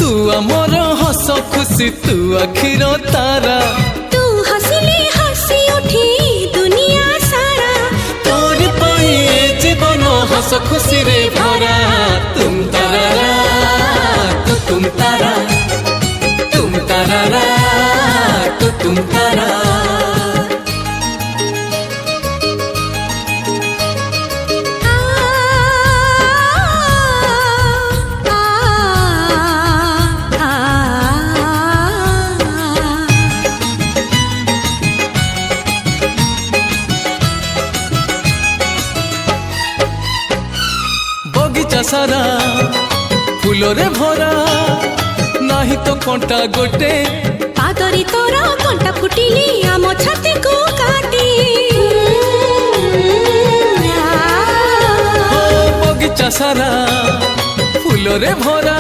तू आमर हस खुशी तू आखिर तारा तू हसिले हसी उठी दुनिया सारा तोर पाई ए जीवन हस खुशी रे भरा तुम तारा तू तुम तारा तुम तारा तू तुम तारा बगीचा सारा फूलरे भरा नाही तो कंटा गोटे पादरी तोरा कंटा फुटिली आम छाती को काटी बगीचा सारा फूलरे भरा।